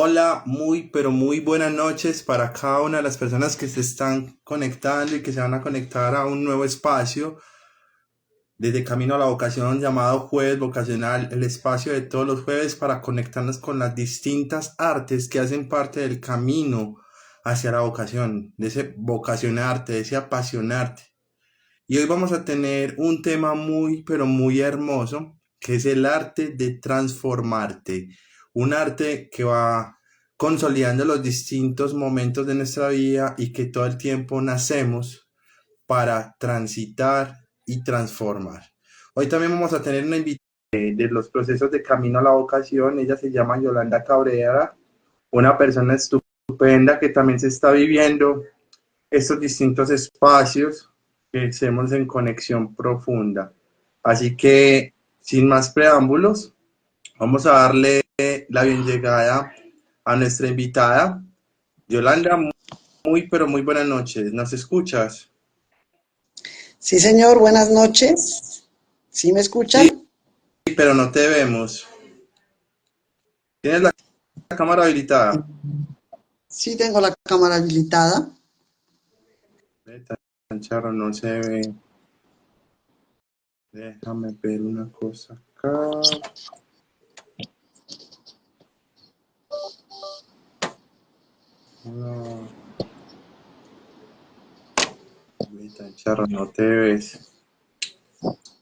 Hola, muy, pero muy buenas noches para cada una de las personas que se están conectando y que se van a conectar a un nuevo espacio desde Camino a la Vocación llamado Jueves Vocacional, el espacio de todos los jueves para conectarnos con las distintas artes que hacen parte del camino hacia la vocación, de ese vocacionarte, de ese apasionarte. Y hoy vamos a tener un tema muy, pero muy hermoso, que es el arte de transformarte. Un arte que va consolidando los distintos momentos de nuestra vida y que todo el tiempo nacemos para transitar y transformar. Hoy también vamos a tener una invitada de los procesos de camino a la vocación. Ella se llama Yolanda Cabrera, una persona estupenda que también se está viviendo estos distintos espacios que hacemos en conexión profunda. Así que, sin más preámbulos, vamos a darle la bien llegada a nuestra invitada. Yolanda, muy, pero muy buenas noches. ¿Nos escuchas? Sí, señor, buenas noches. ¿Sí me Sí, escuchan? pero no te vemos. ¿Tienes la cámara habilitada? Sí, tengo la cámara habilitada. Tan charro, no se ve. Déjame ver una cosa acá. No, tan charro, no te ves.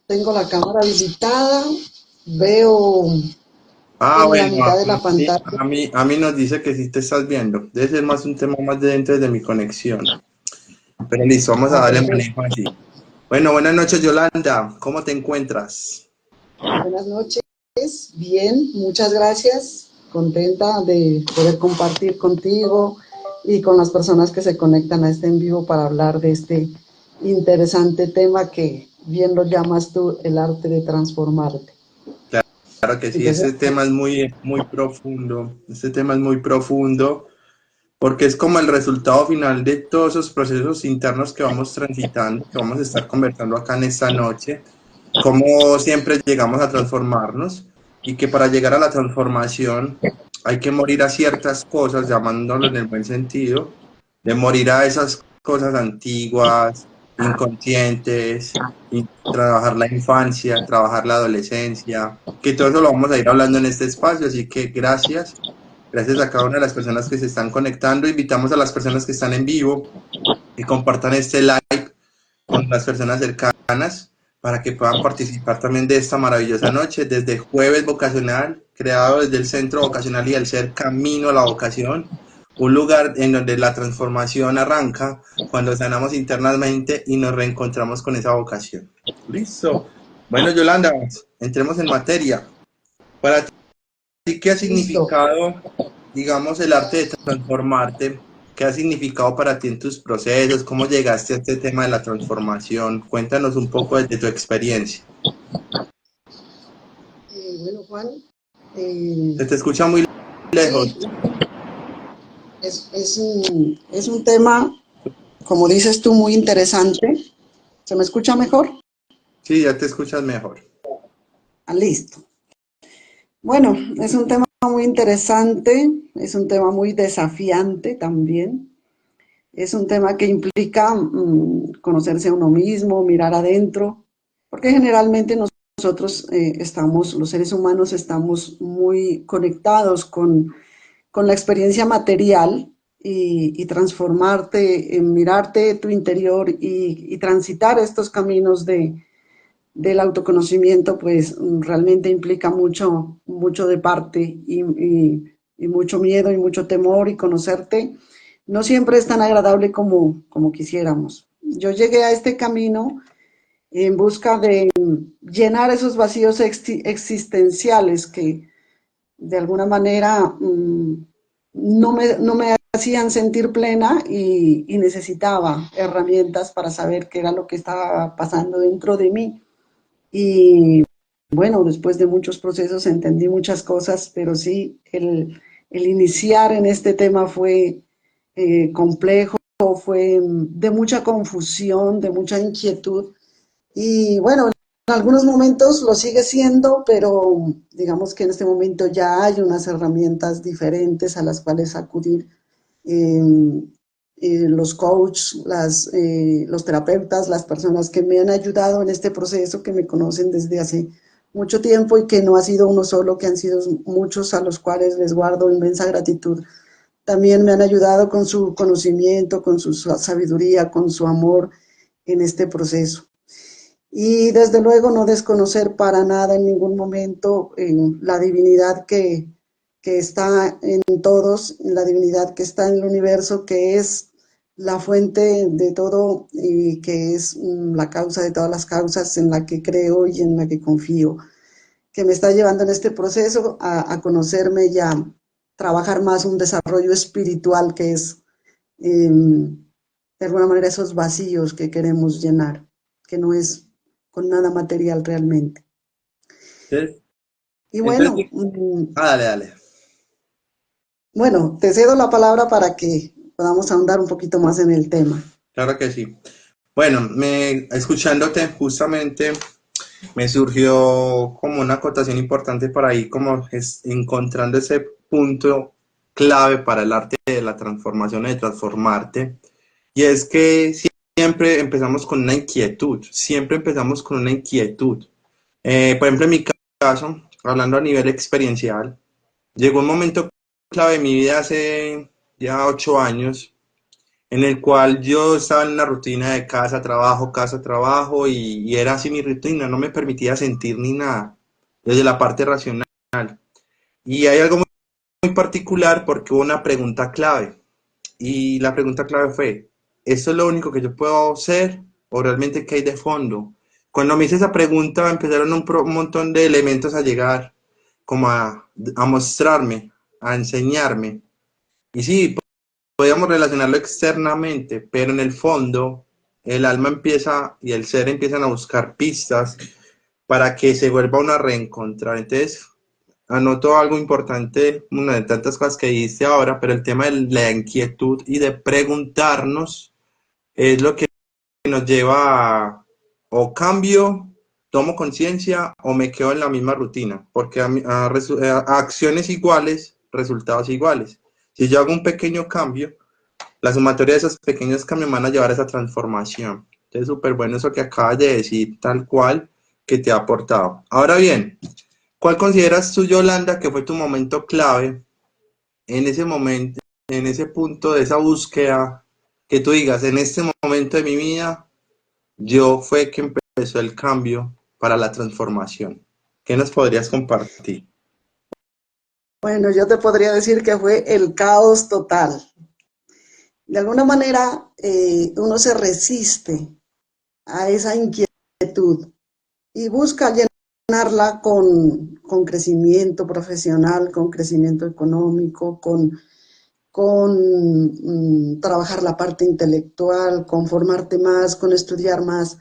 Tengo la cámara habilitada. Veo Ah, en la bueno, mitad de la pantalla. a mí nos dice que sí te estás viendo. Debe ser más un tema más de dentro de mi conexión. Pero listo, vamos a Ah, darle perfecto. manejo así. Bueno, buenas noches, Yolanda. ¿Cómo te encuentras? Buenas noches. Bien, muchas gracias. Contenta de poder compartir contigo y con las personas que se conectan a este en vivo para hablar de este interesante tema que bien lo llamas tú, el arte de transformarte. Claro que sí, Entonces, este tema es muy, muy profundo. Este tema es muy profundo porque es como el resultado final de todos esos procesos internos que vamos transitando, que vamos a estar conversando acá en esta noche. Cómo siempre llegamos a transformarnos y que para llegar a la transformación hay que morir a ciertas cosas, llamándolo en el buen sentido, de morir a esas cosas antiguas, inconscientes, y trabajar la infancia, trabajar la adolescencia, que todo eso lo vamos a ir hablando en este espacio, así que gracias. Gracias a cada una de las personas que se están conectando. Invitamos a las personas que están en vivo y compartan este live con las personas cercanas para que puedan participar también de esta maravillosa noche desde Jueves Vocacional, creado desde el Centro Vocacional y el Ser Camino a la Vocación, un lugar en donde la transformación arranca cuando sanamos internamente y nos reencontramos con esa vocación. Listo. Bueno, Yolanda, entremos en materia. Para ti, ¿qué ha listo. significado, digamos, el arte de transformarte? ¿Qué ha significado para ti en tus procesos? ¿Cómo llegaste a este tema de la transformación? Cuéntanos un poco de tu experiencia. Bueno, Juan, eh, Se te escucha muy sí, lejos. es un tema, como dices tú, muy interesante. ¿Se me escucha mejor? Sí, ya te escuchas mejor. Ah, listo. Bueno, es un tema muy interesante, es un tema muy desafiante también. Es un tema que implica conocerse a uno mismo, mirar adentro, porque generalmente nosotros estamos, los seres humanos estamos muy conectados con la experiencia material y transformarte, en mirarte tu interior y transitar estos caminos del autoconocimiento, pues realmente implica mucho, mucho de parte y mucho miedo y mucho temor y conocerte no siempre es tan agradable como quisiéramos. Yo llegué a este camino en busca de llenar esos vacíos existenciales que de alguna manera no me hacían sentir plena y necesitaba herramientas para saber qué era lo que estaba pasando dentro de mí. Y bueno, después de muchos procesos entendí muchas cosas, pero sí, el iniciar en este tema fue complejo, fue de mucha confusión, de mucha inquietud. Y bueno, algunos momentos lo sigue siendo, pero digamos que en este momento ya hay unas herramientas diferentes a las cuales acudir. eh, los coaches, los terapeutas, las personas que me han ayudado en este proceso, que me conocen desde hace mucho tiempo y que no ha sido uno solo, que han sido muchos a los cuales les guardo inmensa gratitud. También me han ayudado con su conocimiento, con su sabiduría, con su amor en este proceso. Y desde luego no desconocer para nada en ningún momento la divinidad que está en todos, la divinidad que está en el universo, que es la fuente de todo y que es la causa de todas las causas, en la que creo y en la que confío, que me está llevando en este proceso a conocerme y a trabajar más un desarrollo espiritual, que es de alguna manera esos vacíos que queremos llenar, que no es con nada material realmente. Entonces, Y entonces, bueno, dale, dale. bueno, te cedo la palabra para que podamos ahondar un poquito más en el tema. Claro que sí. Bueno, escuchándote justamente me surgió como una acotación importante para ahí, como encontrando ese punto clave para el arte de la transformación, de transformarte. Y es que siempre empezamos con una inquietud, siempre empezamos con una inquietud. Por ejemplo, en mi caso, hablando a nivel experiencial, llegó un momento clave de mi vida hace ya 8 años, en el cual yo estaba en una rutina de casa, trabajo, y era así mi rutina, no me permitía sentir ni nada, desde la parte racional. Y hay algo muy particular porque hubo una pregunta clave, y la pregunta clave fue, ¿esto es lo único que yo puedo hacer o realmente qué hay de fondo? Cuando me hice esa pregunta empezaron un montón de elementos a llegar, como a mostrarme, a enseñarme. Y sí, podíamos relacionarlo externamente, pero en el fondo el alma empieza y el ser empiezan a buscar pistas para que se vuelva uno a reencontrar. Entonces, anoto algo importante, una de tantas cosas que dijiste ahora, pero el tema de la inquietud y de preguntarnos es lo que nos lleva a o cambio, tomo conciencia o me quedo en la misma rutina, porque a acciones iguales, resultados iguales. Si yo hago un pequeño cambio, la sumatoria de esos pequeños cambios me van a llevar a esa transformación. Entonces, súper bueno eso que acabas de decir, tal cual, que te ha aportado. Ahora bien, ¿cuál consideras tú, Yolanda, que fue tu momento clave en ese momento, en ese punto de esa búsqueda, que tú digas, en este momento de mi vida, yo fue que empezó el cambio para la transformación? ¿Qué nos podrías compartir? Bueno, yo te podría decir que fue el caos total. De alguna manera, uno se resiste a esa inquietud y busca llenarla con crecimiento profesional, con crecimiento económico, con trabajar la parte intelectual, con formarte más, con estudiar más.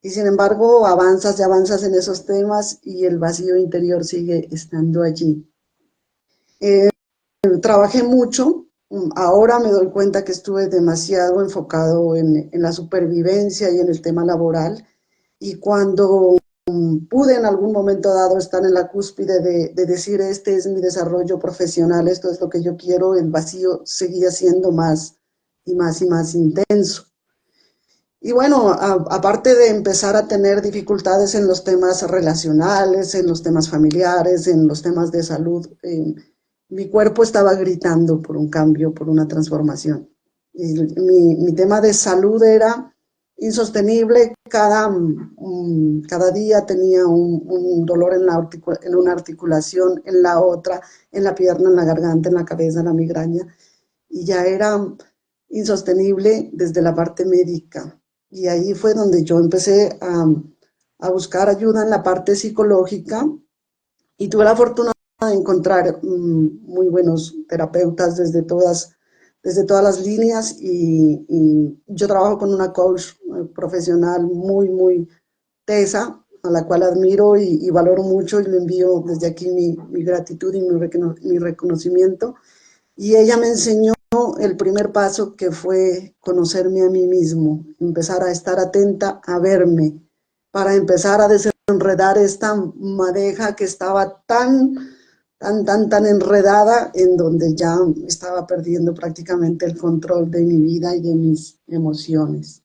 Y sin embargo, avanzas y avanzas en esos temas y el vacío interior sigue estando allí. Eh, Trabajé mucho, ahora me doy cuenta que estuve demasiado enfocado en la supervivencia y en el tema laboral, y cuando pude en algún momento dado estar en la cúspide de decir este es mi desarrollo profesional, esto es lo que yo quiero, el vacío seguía siendo más y más y más intenso. Y bueno, aparte de empezar a tener dificultades en los temas relacionales, en los temas familiares, en los temas de salud, mi cuerpo estaba gritando por un cambio, por una transformación. Y mi tema de salud era insostenible, cada día tenía un dolor en una articulación, en la otra, en la pierna, en la garganta, en la cabeza, la migraña, y ya era insostenible desde la parte médica. Y ahí fue donde yo empecé a buscar ayuda en la parte psicológica y tuve la fortuna de encontrar muy buenos terapeutas desde todas las líneas, y yo trabajo con una coach profesional muy, muy tesa, a la cual admiro y valoro mucho, y le envío desde aquí mi gratitud y mi reconocimiento. Y ella me enseñó el primer paso, que fue conocerme a mí mismo, empezar a estar atenta a verme, para empezar a desenredar esta madeja que estaba tan enredada, en donde ya estaba perdiendo prácticamente el control de mi vida y de mis emociones.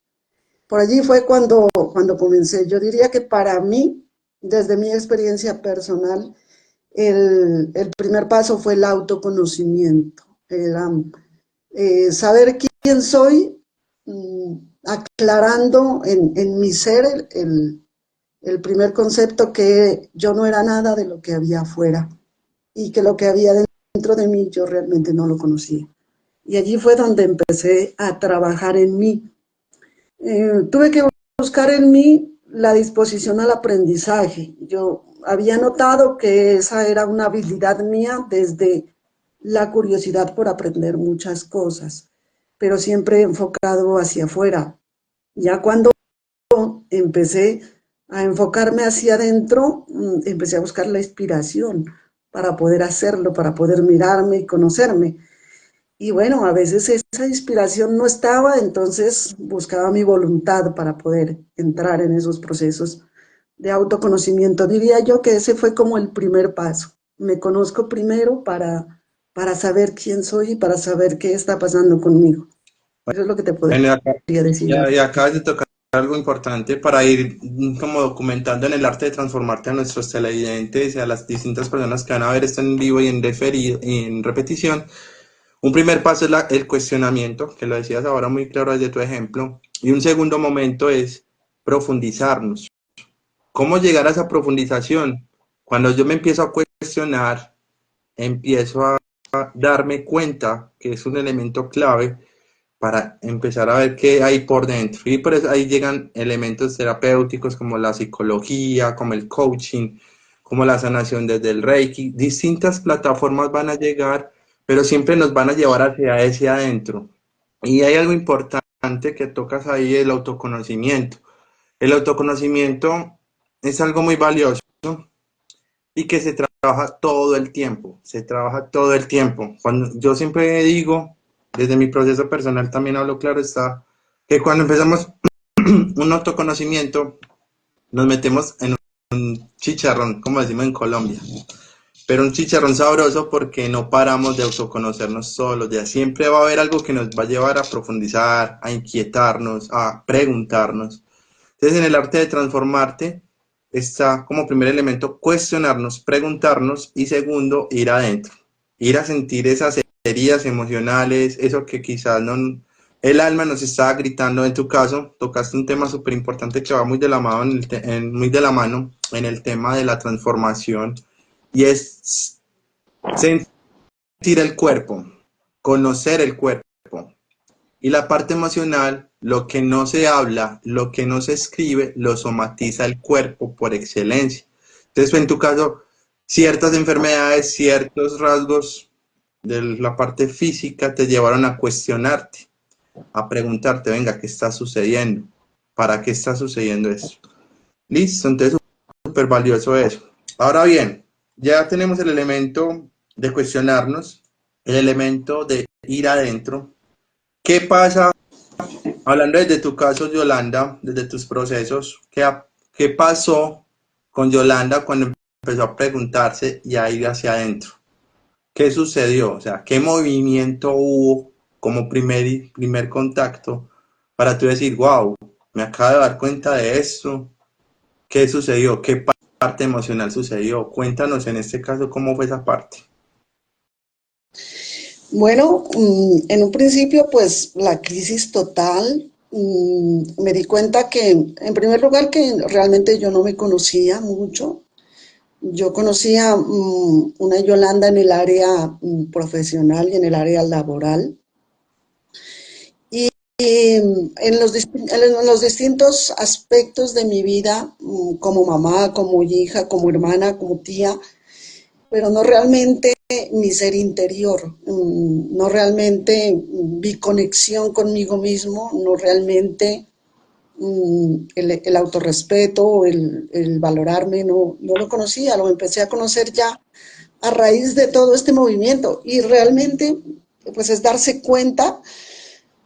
Por allí fue cuando comencé. Yo diría que para mí, desde mi experiencia personal, el primer paso fue el autoconocimiento. Era saber quién soy, aclarando en mi ser el primer concepto, que yo no era nada de lo que había afuera y que lo que había dentro de mí yo realmente no lo conocía. Y allí fue donde empecé a trabajar en mí. Tuve que buscar en mí la disposición al aprendizaje. Yo había notado que esa era una habilidad mía desde la curiosidad por aprender muchas cosas, pero siempre enfocado hacia afuera. Ya cuando empecé a enfocarme hacia adentro, empecé a buscar la inspiración para poder hacerlo, para poder mirarme y conocerme. Y bueno, a veces esa inspiración no estaba, entonces buscaba mi voluntad para poder entrar en esos procesos de autoconocimiento. Diría yo que ese fue como el primer paso. Me conozco primero para saber quién soy y para saber qué está pasando conmigo. Eso es lo que te podría Bueno, decir. y acabas de tocar algo importante para ir como documentando en el arte de transformarte a nuestros televidentes y a las distintas personas que van a ver esto en vivo y en referido, y en repetición. Un primer paso es el cuestionamiento, que lo decías ahora muy claro desde tu ejemplo, y un segundo momento es profundizarnos. ¿Cómo llegar a esa profundización? Cuando yo me empiezo a cuestionar, empiezo a darme cuenta que es un elemento clave para empezar a ver qué hay por dentro. Y por eso ahí llegan elementos terapéuticos como la psicología, como el coaching, como la sanación desde el Reiki. Distintas plataformas van a llegar, pero siempre nos van a llevar hacia ese adentro. Y hay algo importante que tocas ahí, el autoconocimiento. El autoconocimiento es algo muy valioso y que se trabaja todo el tiempo, se trabaja todo el tiempo. Cuando, yo siempre digo, desde mi proceso personal también hablo claro está, que cuando empezamos un autoconocimiento, nos metemos en un chicharrón, como decimos en Colombia, pero un chicharrón sabroso porque no paramos de autoconocernos todos los días. Siempre va a haber algo que nos va a llevar a profundizar, a inquietarnos, a preguntarnos. Entonces, en el arte de transformarte está como primer elemento cuestionarnos, preguntarnos y segundo, ir adentro, ir a sentir esas heridas emocionales, eso que quizás no, el alma nos está gritando. En tu caso, tocaste un tema súper importante que va muy de la mano muy de la mano en el tema de la transformación y es sentir el cuerpo, conocer el cuerpo. Y la parte emocional, lo que no se habla, lo que no se escribe, lo somatiza el cuerpo por excelencia. Entonces, en tu caso, ciertas enfermedades, ciertos rasgos de la parte física te llevaron a cuestionarte, a preguntarte, venga, ¿qué está sucediendo? ¿Para qué está sucediendo eso? Listo, entonces súper valioso eso. Ahora bien, ya tenemos el elemento de cuestionarnos, el elemento de ir adentro. ¿Qué pasa? Hablando desde tu caso, Yolanda, desde tus procesos, ¿qué pasó con Yolanda cuando empezó a preguntarse y a ir hacia adentro? ¿Qué sucedió? O sea, ¿qué movimiento hubo como primer contacto para tú decir, wow, me acabo de dar cuenta de esto? ¿Qué sucedió? ¿Qué parte emocional sucedió? Cuéntanos en este caso cómo fue esa parte. Bueno, en un principio, pues la crisis total, me di cuenta que, en primer lugar, que realmente yo no me conocía mucho. Yo conocía una Yolanda en el área profesional y en el área laboral. Y en los distintos aspectos de mi vida, como mamá, como hija, como hermana, como tía, pero no realmente mi ser interior, no realmente vi conexión conmigo mismo, no realmente el autorrespeto, el valorarme, no lo conocía, lo empecé a conocer ya a raíz de todo este movimiento, y realmente pues es darse cuenta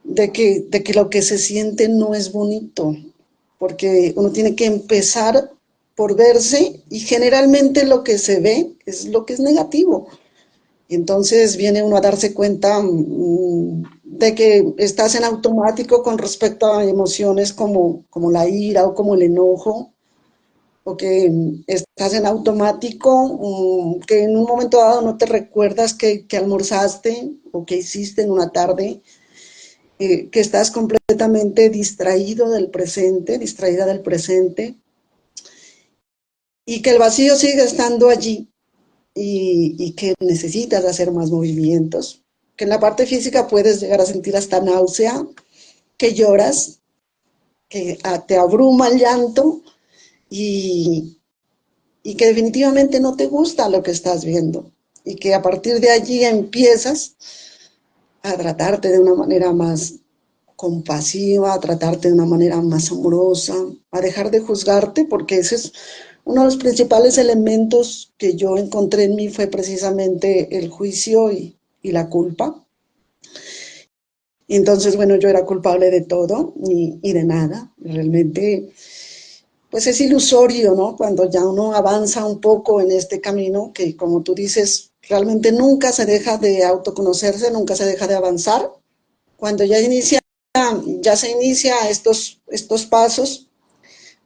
de que lo que se siente no es bonito, porque uno tiene que empezar por verse y generalmente lo que se ve es lo que es negativo. Y entonces viene uno a darse cuenta de que estás en automático con respecto a emociones como la ira o como el enojo, o que estás en automático, que en un momento dado no te recuerdas que almorzaste o que hiciste en una tarde, que estás completamente distraído del presente, distraída del presente, y que el vacío sigue estando allí y que necesitas hacer más movimientos, que en la parte física puedes llegar a sentir hasta náusea, que lloras, que te abruma el llanto y, y que definitivamente no te gusta lo que estás viendo y que a partir de allí empiezas a tratarte de una manera más compasiva, a tratarte de una manera más amorosa, a dejar de juzgarte, porque ese es uno de los principales elementos que yo encontré en mí fue precisamente el juicio y la culpa. Y entonces, bueno, yo era culpable de todo y de nada. Realmente, pues es ilusorio, ¿no? Cuando ya uno avanza un poco en este camino, que como tú dices, realmente nunca se deja de autoconocerse, nunca se deja de avanzar. Cuando ya se inicia estos pasos,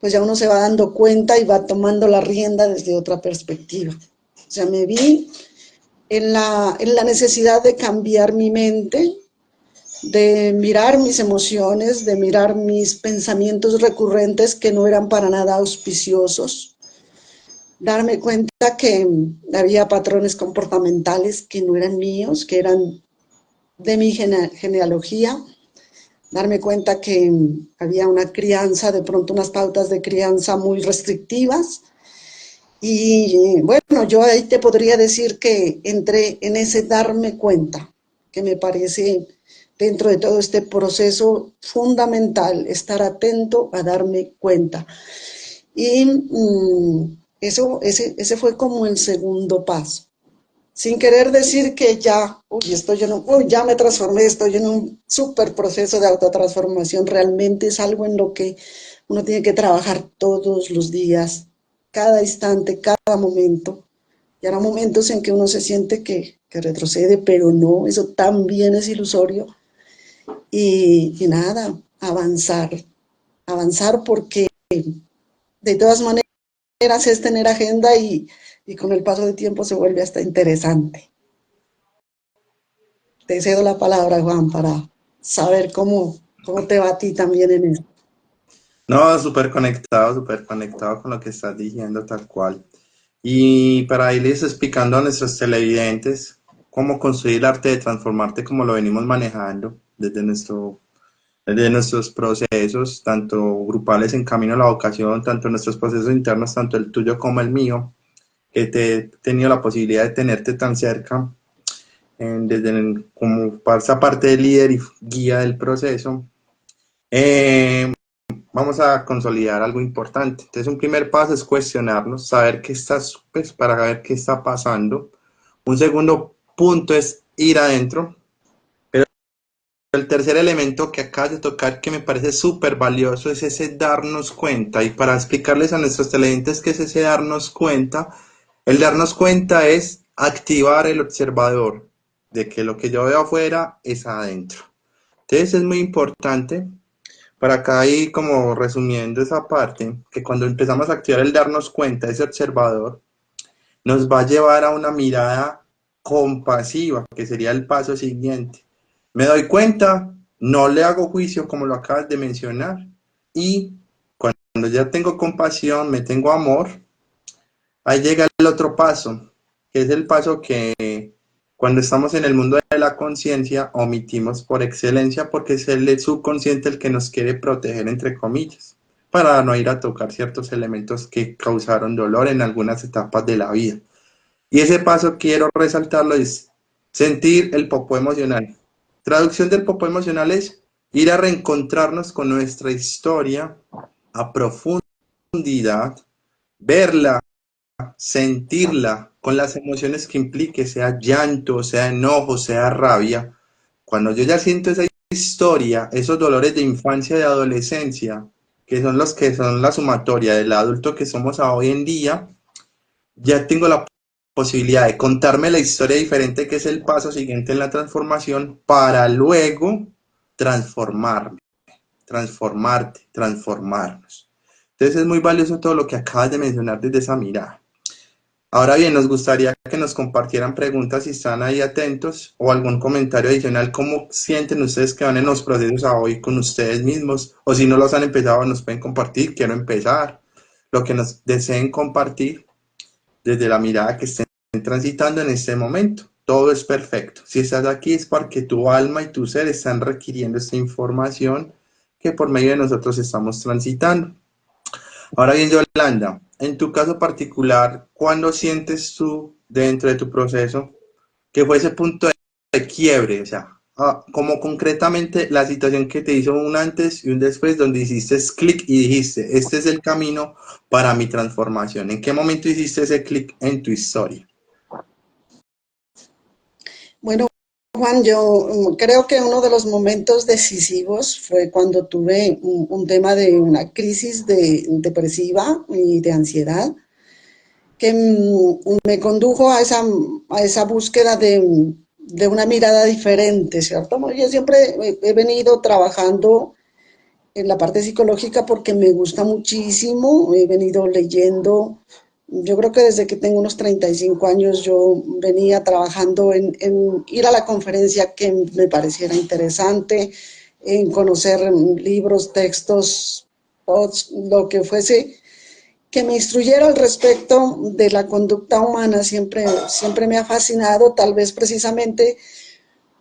pues ya uno se va dando cuenta y va tomando la rienda desde otra perspectiva. O sea, me vi en la necesidad de cambiar mi mente, de mirar mis emociones, de mirar mis pensamientos recurrentes que no eran para nada auspiciosos, darme cuenta que había patrones comportamentales que no eran míos, que eran de mi genealogía, darme cuenta que había una crianza, de pronto unas pautas de crianza muy restrictivas. Y bueno, yo ahí te podría decir que entré en ese darme cuenta, que me parece dentro de todo este proceso fundamental, estar atento a darme cuenta. Y ese fue como el segundo paso. Sin querer decir que ya, ya me transformé, estoy en un súper proceso de autotransformación, realmente es algo en lo que uno tiene que trabajar todos los días, cada instante, cada momento. Y habrá momentos en que uno se siente que retrocede, pero no, eso también es ilusorio. Y nada, avanzar porque de todas maneras es tener agenda y con el paso del tiempo se vuelve hasta interesante. Te cedo la palabra, Juan, para saber cómo te va a ti también en esto. No, súper conectado con lo que estás diciendo, tal cual. Y para irles explicando a nuestros televidentes cómo construir el arte de transformarte como lo venimos manejando desde nuestros procesos, tanto grupales en camino a la vocación, tanto nuestros procesos internos, tanto el tuyo como el mío, que te he tenido la posibilidad de tenerte tan cerca, como esa parte de líder y guía del proceso. Eh, Vamos a consolidar algo importante. Entonces, un primer paso es cuestionarnos, saber qué estás, pues, para ver qué está pasando. Un segundo punto es ir adentro. Pero el tercer elemento que acabas de tocar, que me parece súper valioso, es ese darnos cuenta. Y para explicarles a nuestros televidentes qué es ese darnos cuenta, el darnos cuenta es activar el observador de que lo que yo veo afuera es adentro. Entonces, es muy importante para acá y como resumiendo esa parte, que cuando empezamos a activar el darnos cuenta, ese observador nos va a llevar a una mirada compasiva, que sería el paso siguiente. Me doy cuenta, no le hago juicio como lo acabas de mencionar, y cuando ya tengo compasión, me tengo amor, ahí llega el otro paso, que es el paso que cuando estamos en el mundo de la conciencia omitimos por excelencia porque es el subconsciente el que nos quiere proteger, entre comillas, para no ir a tocar ciertos elementos que causaron dolor en algunas etapas de la vida. Y ese paso quiero resaltarlo es sentir el popó emocional. Traducción del popó emocional es ir a reencontrarnos con nuestra historia a profundidad, verla, sentirla con las emociones que implique, sea llanto, sea enojo, sea rabia. Cuando yo ya siento esa historia, esos dolores de infancia y de adolescencia, que son los que son la sumatoria del adulto que somos a hoy en día, ya tengo la posibilidad de contarme la historia diferente que es el paso siguiente en la transformación para luego transformarme, transformarte, transformarnos. Entonces es muy valioso todo lo que acabas de mencionar desde esa mirada. Ahora bien, nos gustaría que nos compartieran preguntas si están ahí atentos o algún comentario adicional, cómo sienten ustedes que van en los procesos a hoy con ustedes mismos, o si no los han empezado, nos pueden compartir, quiero empezar, lo que nos deseen compartir desde la mirada que estén transitando en este momento. Todo es perfecto. Si estás aquí es porque tu alma y tu ser están requiriendo esta información que por medio de nosotros estamos transitando. Ahora bien, Yolanda, en tu caso particular, ¿cuándo sientes tú dentro de tu proceso que fue ese punto de quiebre? O sea, como concretamente la situación que te hizo un antes y un después, donde hiciste clic y dijiste, este es el camino para mi transformación. ¿En qué momento hiciste ese clic en tu historia? Bueno, Juan, yo creo que uno de los momentos decisivos fue cuando tuve un tema de una crisis depresiva y de ansiedad que me condujo a esa búsqueda de una mirada diferente, ¿cierto? Bueno, yo siempre he venido trabajando en la parte psicológica porque me gusta muchísimo, he venido leyendo, yo creo que desde que tengo unos 35 años yo venía trabajando en ir a la conferencia que me pareciera interesante, en conocer libros, textos, posts, lo que fuese que me instruyera al respecto de la conducta humana. Siempre me ha fascinado, tal vez precisamente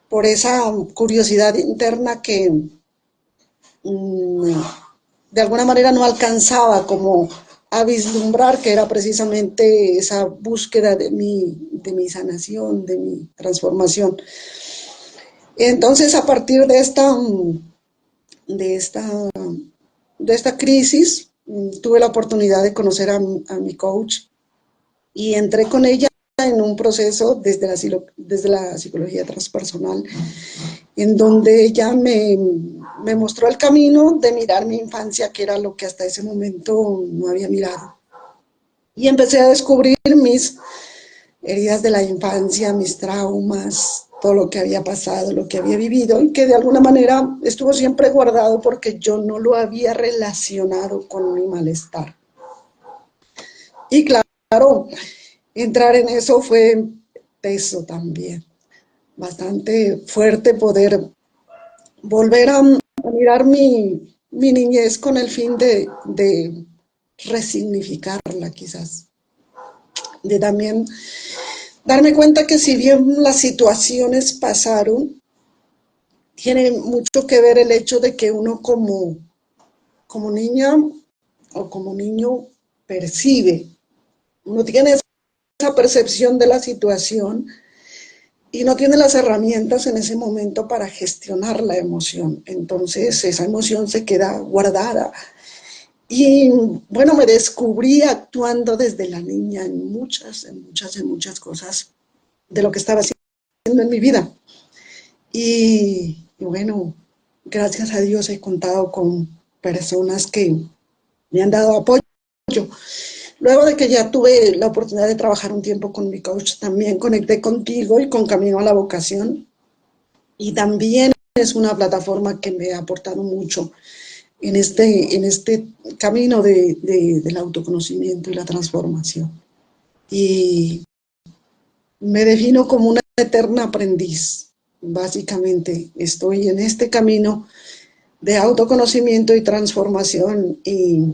por esa curiosidad interna que mm, de alguna manera no alcanzaba como a vislumbrar, que era precisamente esa búsqueda de mi sanación, de mi transformación. Entonces, a partir de esta, de esta crisis, tuve la oportunidad de conocer a mi coach y entré con ella en un proceso desde la psicología transpersonal, en donde ella me mostró el camino de mirar mi infancia, que era lo que hasta ese momento no había mirado. Y empecé a descubrir mis heridas de la infancia, mis traumas, todo lo que había pasado, lo que había vivido, y que de alguna manera estuvo siempre guardado porque yo no lo había relacionado con mi malestar. Y claro, entrar en eso fue peso también, bastante fuerte poder volver a mirar mi niñez con el fin de resignificarla quizás, de también darme cuenta que si bien las situaciones pasaron, tiene mucho que ver el hecho de que uno como niña o como niño percibe, uno tiene esa percepción de la situación y no tiene las herramientas en ese momento para gestionar la emoción. Entonces esa emoción se queda guardada. Y bueno, me descubrí actuando desde la niña en muchas cosas de lo que estaba haciendo en mi vida. Y bueno, gracias a Dios he contado con personas que me han dado apoyo. Luego de que ya tuve la oportunidad de trabajar un tiempo con mi coach, también conecté contigo y con Camino a la Vocación. Y también es una plataforma que me ha aportado mucho en este camino del autoconocimiento y la transformación. Y me defino como una eterna aprendiz. Básicamente estoy en este camino de autoconocimiento y transformación y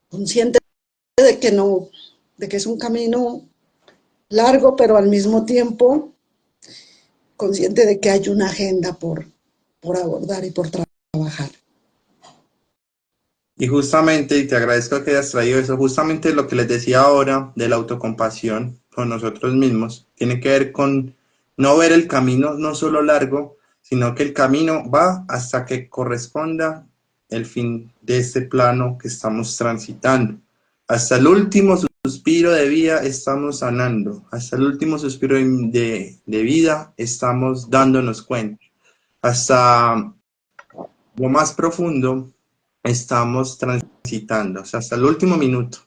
consciente de que no, de que es un camino largo, pero al mismo tiempo consciente de que hay una agenda por abordar y por trabajar. Y justamente, y te agradezco que hayas traído eso, justamente lo que les decía ahora de la autocompasión con nosotros mismos, tiene que ver con no ver el camino no solo largo, sino que el camino va hasta que corresponda el fin de este plano que estamos transitando. Hasta el último suspiro de vida estamos sanando, hasta el último suspiro de vida estamos dándonos cuenta, hasta lo más profundo estamos transitando, o sea, hasta el último minuto.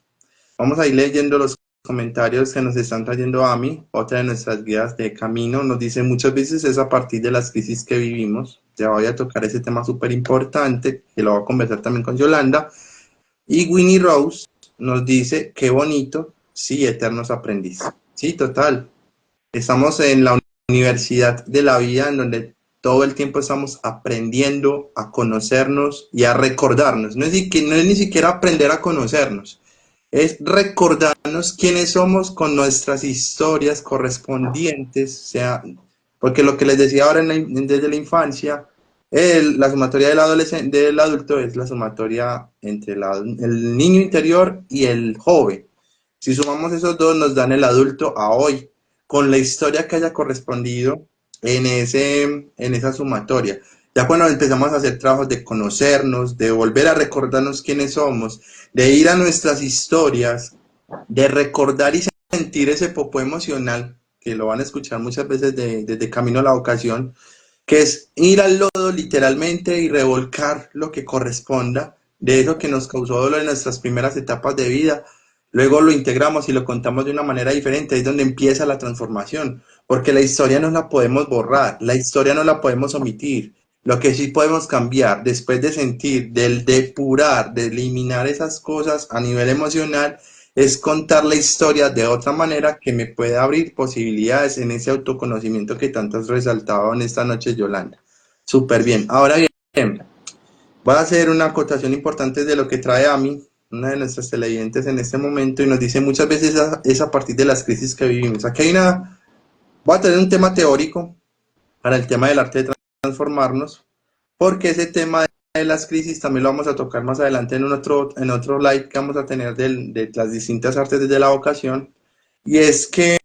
Vamos a ir leyendo los comentarios que nos están trayendo Ami, otra de nuestras guías de camino. Nos dice muchas veces es a partir de las crisis que vivimos. Ya voy a tocar ese tema súper importante, que lo voy a conversar también con Yolanda. Y Winnie Rose nos dice, qué bonito, sí, eternos aprendices. Sí, total. Estamos en la universidad de la vida en donde todo el tiempo estamos aprendiendo a conocernos y a recordarnos. No es ni siquiera aprender a conocernos, es recordarnos quiénes somos con nuestras historias correspondientes, o sea, porque lo que les decía ahora desde la infancia, la sumatoria del adolescente, del adulto es la sumatoria entre el niño interior y el joven. Si sumamos esos dos, nos dan el adulto a hoy, con la historia que haya correspondido en esa sumatoria. Ya cuando empezamos a hacer trabajos de conocernos, de volver a recordarnos quiénes somos, de ir a nuestras historias, de recordar y sentir ese popó emocional, que lo van a escuchar muchas veces desde Camino a la Vocación, que es ir al lodo literalmente y revolcar lo que corresponda de eso que nos causó dolor en nuestras primeras etapas de vida. Luego lo integramos y lo contamos de una manera diferente, es donde empieza la transformación, porque la historia no la podemos borrar, la historia no la podemos omitir. Lo que sí podemos cambiar después de sentir, del depurar, de eliminar esas cosas a nivel emocional, es contar la historia de otra manera que me pueda abrir posibilidades en ese autoconocimiento que tanto has resaltado en esta noche, Yolanda. Súper bien. Ahora bien, voy a hacer una acotación importante de lo que trae Ami, una de nuestras televidentes en este momento, y nos dice muchas veces es a partir de las crisis que vivimos. Aquí hay voy a tener un tema teórico para el tema del arte de transformarnos, porque ese tema de las crisis también lo vamos a tocar más adelante en otro live que vamos a tener de las distintas artes desde la vocación. Y es que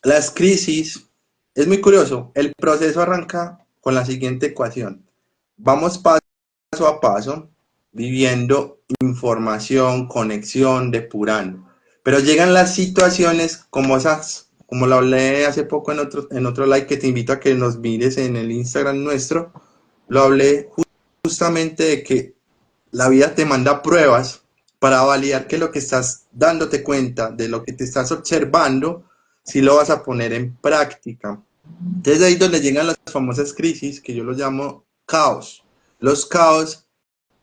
las crisis, es muy curioso, el proceso arranca con la siguiente ecuación. Vamos paso a paso, viviendo información, conexión, depurando. Pero llegan las situaciones como esas, como lo hablé hace poco en otro live que te invito a que nos mires en el Instagram nuestro, lo hablé justamente de que la vida te manda pruebas para validar que lo que estás dándote cuenta, de lo que te estás observando, si lo vas a poner en práctica. Entonces ahí es donde llegan las famosas crisis, que yo los llamo caos. Los caos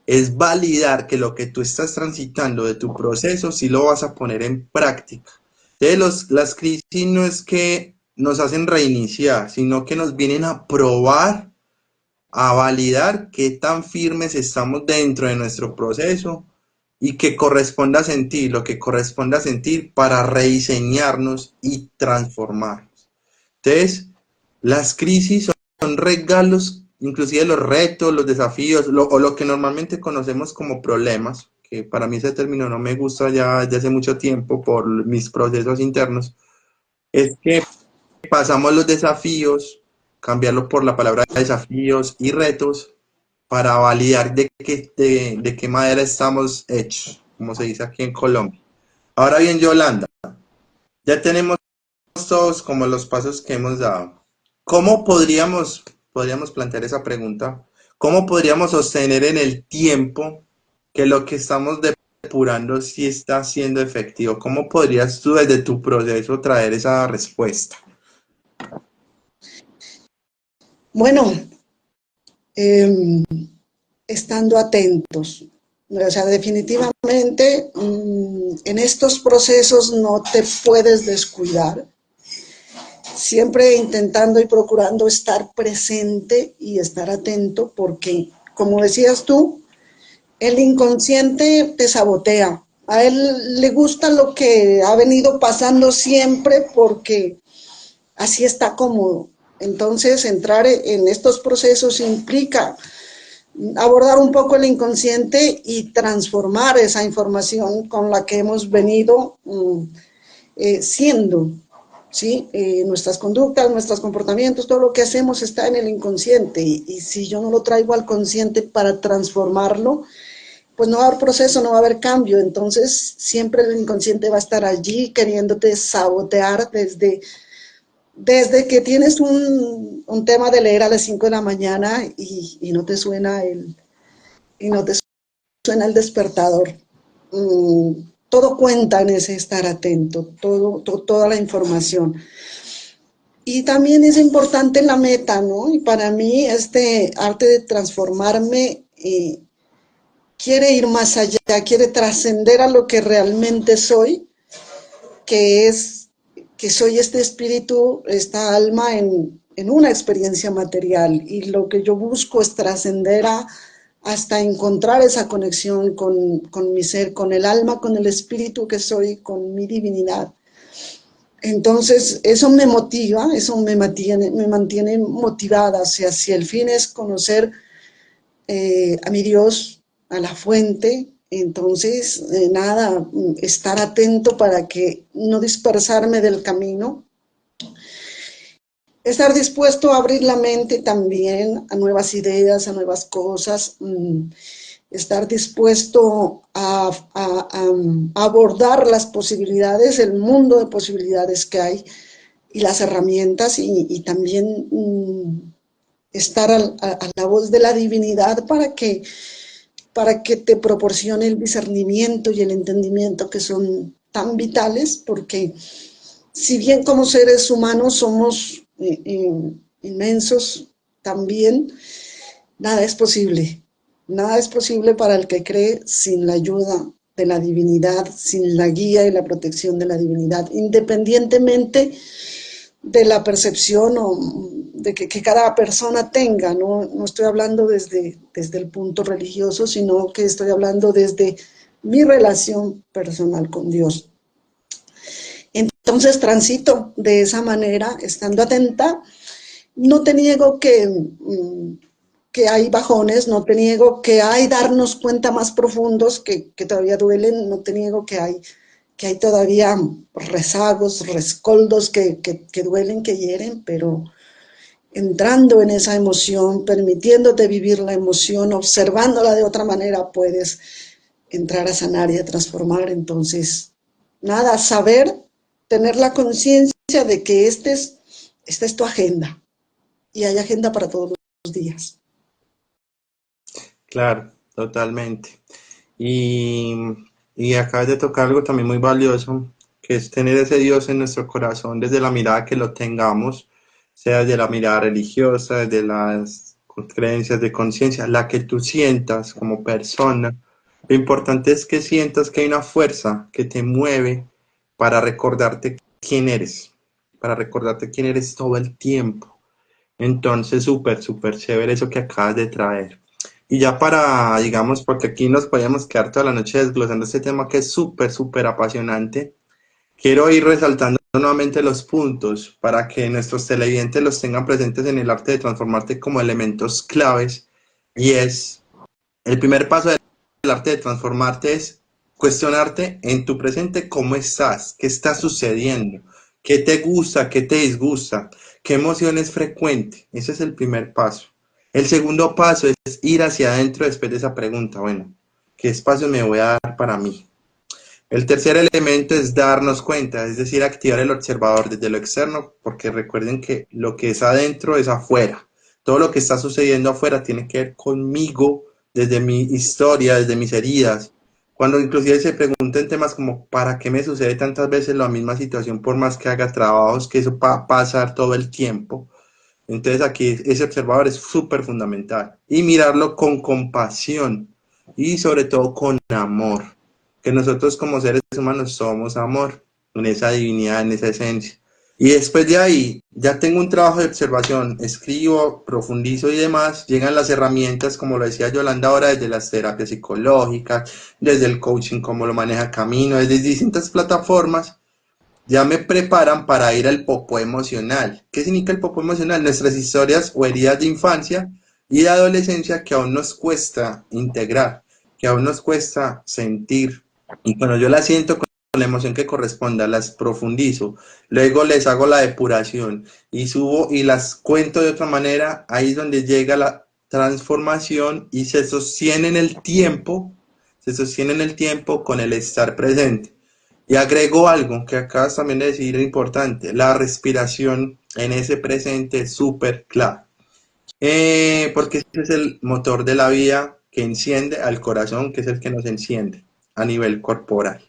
es validar que lo que tú estás transitando de tu proceso, si lo vas a poner en práctica. Entonces las crisis no es que nos hacen reiniciar, sino que nos vienen a probar, a validar qué tan firmes estamos dentro de nuestro proceso y que corresponda a sentir lo que corresponda a sentir para rediseñarnos y transformarnos. Entonces, las crisis son regalos, inclusive los retos, los desafíos, o lo que normalmente conocemos como problemas, que para mí ese término no me gusta ya desde hace mucho tiempo por mis procesos internos, es que pasamos los desafíos, cambiarlo por la palabra desafíos y retos para validar de qué manera estamos hechos, como se dice aquí en Colombia. Ahora bien, Yolanda, ya tenemos todos como los pasos que hemos dado. ¿Cómo podríamos plantear esa pregunta? ¿Cómo podríamos sostener en el tiempo que lo que estamos depurando sí está siendo efectivo? ¿Cómo podrías tú desde tu proceso traer esa respuesta? Bueno, em, estando atentos. O sea, definitivamente en estos procesos no te puedes descuidar, siempre intentando y procurando estar presente y estar atento porque, como decías tú, el inconsciente te sabotea. A él le gusta lo que ha venido pasando siempre porque así está cómodo. Entonces, entrar en estos procesos implica abordar un poco el inconsciente y transformar esa información con la que hemos venido siendo, ¿sí? Nuestras conductas, nuestros comportamientos, todo lo que hacemos está en el inconsciente y si yo no lo traigo al consciente para transformarlo, pues no va a haber proceso, no va a haber cambio, entonces siempre el inconsciente va a estar allí queriéndote sabotear desde que tienes un tema de leer a las 5 de la mañana y no te suena y no te suena el despertador. Todo cuenta en ese estar atento, toda la información. Y también es importante la meta, ¿no? Y para mí este arte de transformarme quiere ir más allá, quiere trascender a lo que realmente soy, que es que soy este espíritu, esta alma en una experiencia material. Y lo que yo busco es trascender hasta encontrar esa conexión con mi ser, con el alma, con el espíritu que soy, con mi divinidad. Entonces, eso me motiva, eso me mantiene motivada. O sea, si el fin es conocer a mi Dios, a la fuente, entonces, nada, estar atento para que no dispersarme del camino. Estar dispuesto a abrir la mente también a nuevas ideas, a nuevas cosas. Estar dispuesto a abordar las posibilidades, el mundo de posibilidades que hay y las herramientas y también estar a la voz de la divinidad para que te proporcione el discernimiento y el entendimiento que son tan vitales, porque si bien como seres humanos somos inmensos también, nada es posible. Nada es posible para el que cree sin la ayuda de la divinidad, sin la guía y la protección de la divinidad, independientemente de la percepción de que cada persona tenga. No estoy hablando desde el punto religioso, sino que estoy hablando desde mi relación personal con Dios. Entonces transito de esa manera, estando atenta. No te niego que hay bajones, no te niego que hay darnos cuenta más profundos que todavía duelen, no te niego que hay todavía rezagos, rescoldos que duelen, que hieren, pero entrando en esa emoción, permitiéndote vivir la emoción, observándola de otra manera, puedes entrar a sanar y a transformar. Entonces, nada, saber, tener la conciencia de que esta es tu agenda y hay agenda para todos los días. Claro, totalmente. Y, y acabas de tocar algo también muy valioso, que es tener ese Dios en nuestro corazón desde la mirada que lo tengamos, sea desde la mirada religiosa, desde las creencias de conciencia, la que tú sientas como persona. Lo importante es que sientas que hay una fuerza que te mueve para recordarte para recordarte quién eres todo el tiempo. Entonces, súper, súper chévere eso que acabas de traer. Y ya para, digamos, porque aquí nos podíamos quedar toda la noche desglosando este tema que es súper, súper apasionante, quiero ir resaltando nuevamente los puntos para que nuestros televidentes los tengan presentes en el arte de transformarte como elementos claves. Y es, el primer paso del arte de transformarte es cuestionarte en tu presente cómo estás, qué está sucediendo, qué te gusta, qué te disgusta, qué emoción es frecuente. Ese es el primer paso. El segundo paso es ir hacia adentro después de esa pregunta. Bueno, ¿qué espacio me voy a dar para mí? El tercer elemento es darnos cuenta, es decir, activar el observador desde lo externo, porque recuerden que lo que es adentro es afuera. Todo lo que está sucediendo afuera tiene que ver conmigo, desde mi historia, desde mis heridas. Cuando inclusive se preguntan temas como ¿para qué me sucede tantas veces la misma situación por más que haga trabajos? Que eso va a pasar todo el tiempo. Entonces aquí ese observador es súper fundamental. Y mirarlo con compasión y sobre todo con amor. Que nosotros como seres humanos somos amor, en esa divinidad, en esa esencia. Y después de ahí, ya tengo un trabajo de observación, escribo, profundizo y demás, llegan las herramientas, como lo decía Yolanda ahora, desde las terapias psicológicas, desde el coaching, como lo maneja Camino, desde distintas plataformas, ya me preparan para ir al popó emocional. ¿Qué significa el popó emocional? Nuestras historias o heridas de infancia y de adolescencia que aún nos cuesta integrar, que aún nos cuesta sentir. Y cuando yo las siento con la emoción que corresponda, las profundizo, luego les hago la depuración y subo y las cuento de otra manera, ahí es donde llega la transformación y se sostiene en el tiempo con el estar presente. Y agrego algo que acabas también de decir importante, la respiración en ese presente es súper clave, porque ese es el motor de la vida que enciende al corazón, que es el que nos enciende a nivel corporal.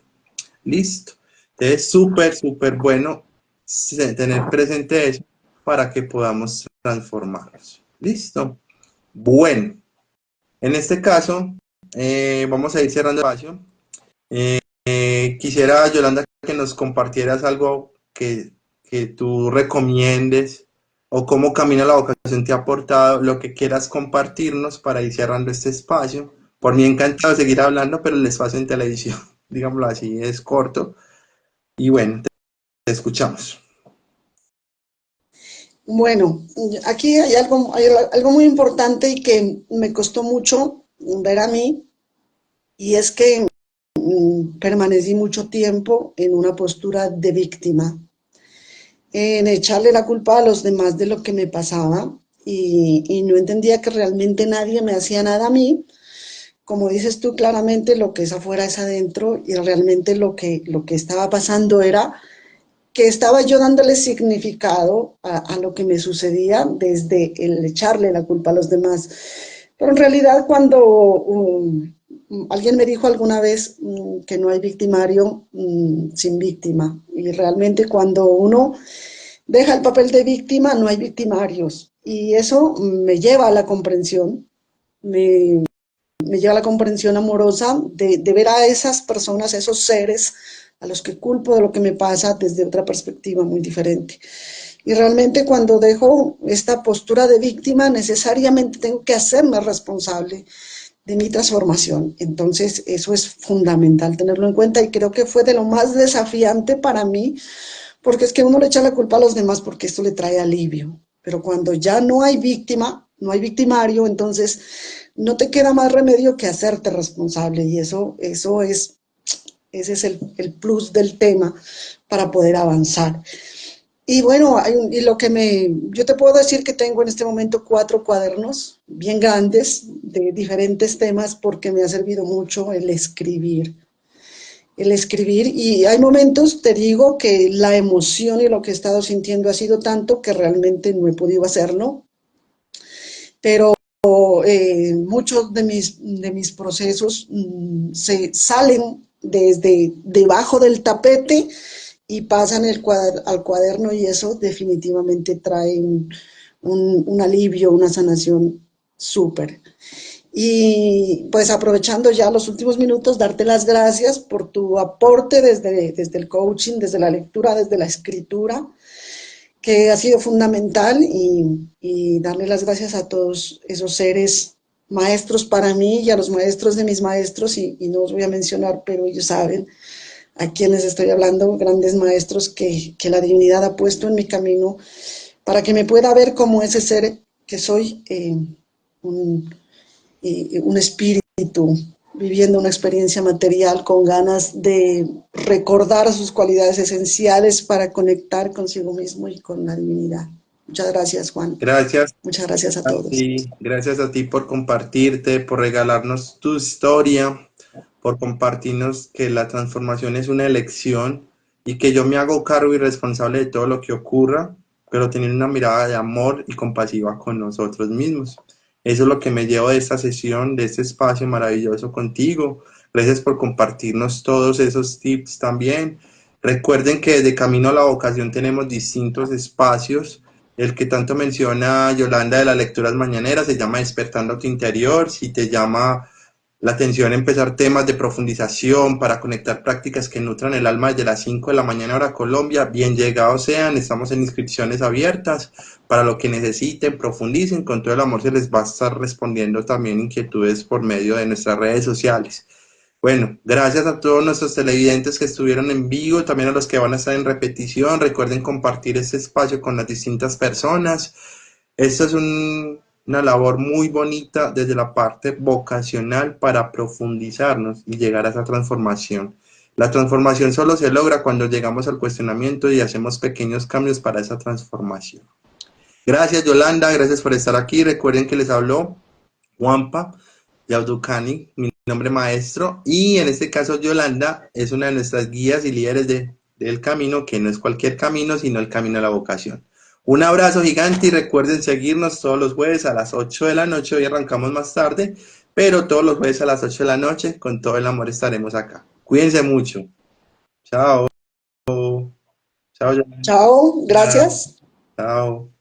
Listo. Entonces, súper, súper bueno tener presente eso para que podamos transformarnos. Listo. Bueno, en este caso, vamos a ir cerrando el espacio. Quisiera, Yolanda, que nos compartieras algo que tú recomiendes o cómo Camino a la Vocación te ha aportado, lo que quieras compartirnos para ir cerrando este espacio. Por mí encantado de seguir hablando, pero el espacio en televisión, digámoslo así, es corto. Y bueno, te escuchamos. Bueno, aquí hay algo muy importante y que me costó mucho ver a mí, y es que permanecí mucho tiempo en una postura de víctima, en echarle la culpa a los demás de lo que me pasaba, y no entendía que realmente nadie me hacía nada a mí. Como dices tú claramente, lo que es afuera es adentro, y realmente lo que estaba pasando era que estaba yo dándole significado a lo que me sucedía desde el echarle la culpa a los demás. Pero en realidad cuando alguien me dijo alguna vez que no hay victimario sin víctima, y realmente cuando uno deja el papel de víctima no hay victimarios, y eso me lleva a la comprensión, me, me lleva a la comprensión amorosa de ver a esas personas, a esos seres a los que culpo de lo que me pasa desde otra perspectiva muy diferente. Y realmente cuando dejo esta postura de víctima, necesariamente tengo que hacerme responsable de mi transformación. Entonces, eso es fundamental tenerlo en cuenta, y creo que fue de lo más desafiante para mí, porque es que uno le echa la culpa a los demás porque esto le trae alivio. Pero cuando ya no hay víctima, no hay victimario, entonces no te queda más remedio que hacerte responsable, y ese es el plus del tema para poder avanzar. Y bueno, yo te puedo decir que tengo en este momento 4 cuadernos bien grandes de diferentes temas, porque me ha servido mucho el escribir. El escribir, y hay momentos, te digo, que la emoción y lo que he estado sintiendo ha sido tanto que realmente no he podido hacerlo, pero muchos de mis procesos se salen desde debajo del tapete y pasan al cuaderno, y eso definitivamente trae un alivio, una sanación súper. Y pues aprovechando ya los últimos minutos, darte las gracias por tu aporte desde el coaching, desde la lectura, desde la escritura, que ha sido fundamental, y darle las gracias a todos esos seres maestros para mí y a los maestros de mis maestros, y no os voy a mencionar, pero ellos saben a quienes estoy hablando, grandes maestros que la divinidad ha puesto en mi camino para que me pueda ver como ese ser que soy, un, un espíritu viviendo una experiencia material con ganas de recordar sus cualidades esenciales para conectar consigo mismo y con la divinidad. Muchas gracias, Juan. Gracias Muchas gracias a todos. gracias a ti por compartirte, por regalarnos tu historia, por compartirnos que la transformación es una elección y que yo me hago cargo y responsable de todo lo que ocurra, pero teniendo una mirada de amor y compasiva con nosotros mismos. Eso es lo que me llevo de esta sesión, de este espacio maravilloso contigo. Gracias por compartirnos todos esos tips también. Recuerden que desde Camino a la Vocación tenemos distintos espacios. El que tanto menciona Yolanda de las lecturas mañaneras se llama Despertando tu Interior. Si te llama la atención empezar temas de profundización para conectar prácticas que nutran el alma desde las 5 de la mañana hora Colombia, bien llegados sean. Estamos en inscripciones abiertas para lo que necesiten, profundicen. Con todo el amor se les va a estar respondiendo también inquietudes por medio de nuestras redes sociales. Bueno, gracias a todos nuestros televidentes que estuvieron en vivo, también a los que van a estar en repetición. Recuerden compartir este espacio con las distintas personas. Esto es una labor muy bonita desde la parte vocacional para profundizarnos y llegar a esa transformación. La transformación solo se logra cuando llegamos al cuestionamiento y hacemos pequeños cambios para esa transformación. Gracias, Yolanda, gracias por estar aquí. Recuerden que les habló Juanpa Yaudukani, mi nombre maestro, y en este caso Yolanda es una de nuestras guías y líderes del camino, que no es cualquier camino, sino el camino a la vocación. Un abrazo gigante y recuerden seguirnos todos los jueves a las 8 de la noche, hoy arrancamos más tarde, pero todos los jueves a las 8 de la noche, con todo el amor estaremos acá. Cuídense mucho. Chao. Chao, Janine. Chao, Chao. gracias. Chao.